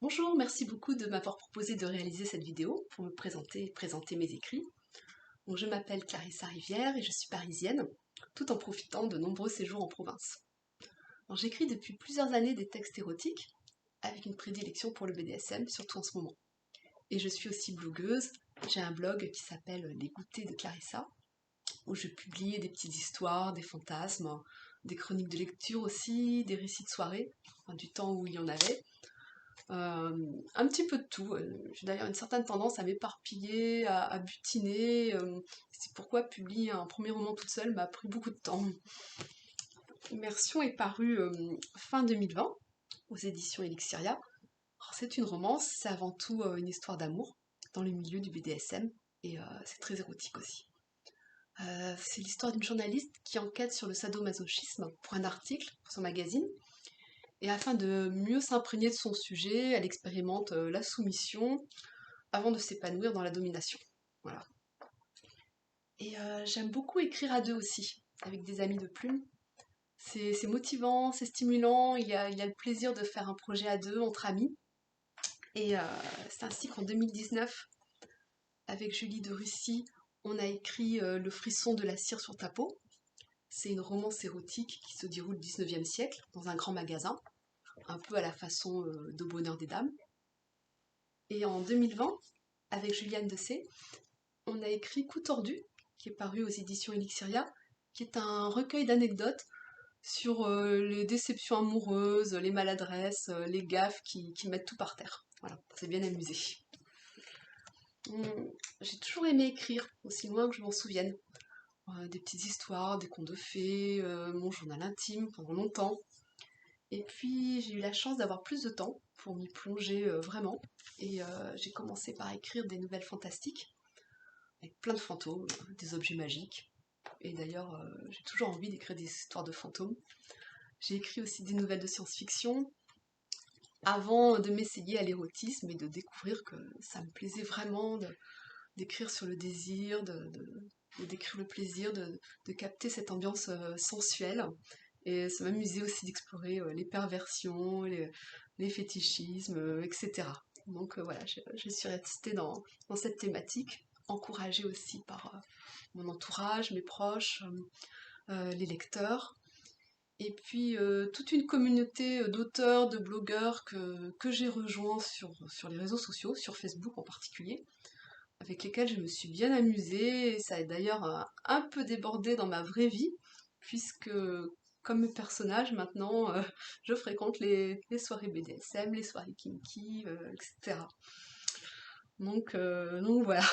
Bonjour, merci beaucoup de m'avoir proposé de réaliser cette vidéo pour me présenter et présenter mes écrits. Donc, je m'appelle Clarissa Rivière et je suis parisienne, tout en profitant de nombreux séjours en province. J'écris depuis plusieurs années des textes érotiques, avec une prédilection pour le BDSM, surtout en ce moment. Et je suis aussi blogueuse, j'ai un blog qui s'appelle Les Goûters de Clarissa, où je publie des petites histoires, des fantasmes, des chroniques de lecture aussi, des récits de soirée, enfin, du temps où il y en avait, un petit peu de tout. J'ai d'ailleurs une certaine tendance à m'éparpiller, à butiner. C'est pourquoi publier un premier roman toute seule m'a pris beaucoup de temps. Immersion est paru fin 2020 aux éditions Elixiria. Alors, c'est une romance, c'est avant tout une histoire d'amour dans le milieu du BDSM et c'est très érotique aussi. C'est l'histoire d'une journaliste qui enquête sur le sadomasochisme pour un article pour son magazine. Et afin de mieux s'imprégner de son sujet, elle expérimente la soumission avant de s'épanouir dans la domination. Voilà. Et j'aime beaucoup écrire à deux aussi, avec des amis de plume. C'est motivant, c'est stimulant, il y a le plaisir de faire un projet à deux, entre amis. Et c'est ainsi qu'en 2019, avec Julie de Russie, on a écrit Le frisson de la cire sur ta peau. C'est une romance érotique qui se déroule au 19e siècle, dans un grand magasin, un peu à la façon de Bonheur des Dames. Et en 2020, avec Juliane Dessay, on a écrit Coup tordu, qui est paru aux éditions Elixiria, qui est un recueil d'anecdotes sur les déceptions amoureuses, les maladresses, les gaffes qui mettent tout par terre. Voilà, c'est bien amusé. J'ai toujours aimé écrire, aussi loin que je m'en souvienne. Des petites histoires, des contes de fées, mon journal intime pendant longtemps. Et puis j'ai eu la chance d'avoir plus de temps pour m'y plonger vraiment. Et j'ai commencé par écrire des nouvelles fantastiques, avec plein de fantômes, des objets magiques. Et d'ailleurs, j'ai toujours envie d'écrire des histoires de fantômes. J'ai écrit aussi des nouvelles de science-fiction, avant de m'essayer à l'érotisme et de découvrir que ça me plaisait vraiment d'écrire sur le désir, de décrire le plaisir, de capter cette ambiance sensuelle. Et ça m'amusait aussi d'explorer les perversions, les fétichismes, etc. Donc voilà, je suis restée dans cette thématique, encouragée aussi par mon entourage, mes proches, les lecteurs. Et puis toute une communauté d'auteurs, de blogueurs que j'ai rejoints sur les réseaux sociaux, sur Facebook en particulier, avec lesquels je me suis bien amusée. Et ça a d'ailleurs un peu débordé dans ma vraie vie, puisque comme personnage maintenant, je fréquente les soirées BDSM, les soirées kinky, etc. Donc voilà.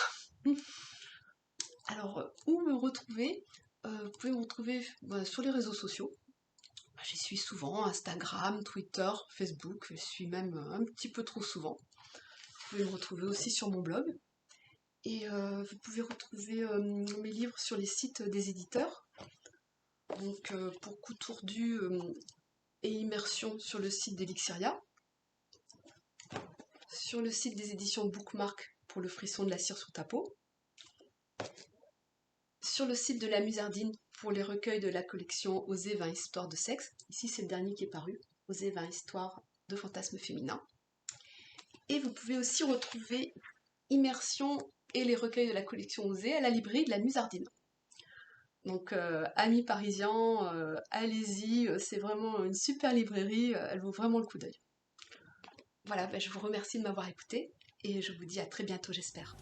Alors, où me retrouver? Vous pouvez me retrouver sur les réseaux sociaux. J'y suis souvent, Instagram, Twitter, Facebook, je suis même un petit peu trop souvent. Vous pouvez me retrouver aussi sur mon blog. Et vous pouvez retrouver mes livres sur les sites des éditeurs. Donc pour Coup tordu et Immersion sur le site d'Elixiria. Sur le site des éditions Bookmark pour Le frisson de la cire sur ta peau. Sur le site de la Musardine pour les recueils de la collection Oser 20 histoires de sexe. Ici c'est le dernier qui est paru, Oser 20 histoires de fantasmes féminins. Et vous pouvez aussi retrouver Immersion et les recueils de la collection Oser à la librairie de la Musardine. Donc amis parisiens, allez-y, c'est vraiment une super librairie, elle vaut vraiment le coup d'œil. Voilà, je vous remercie de m'avoir écouté et je vous dis à très bientôt j'espère.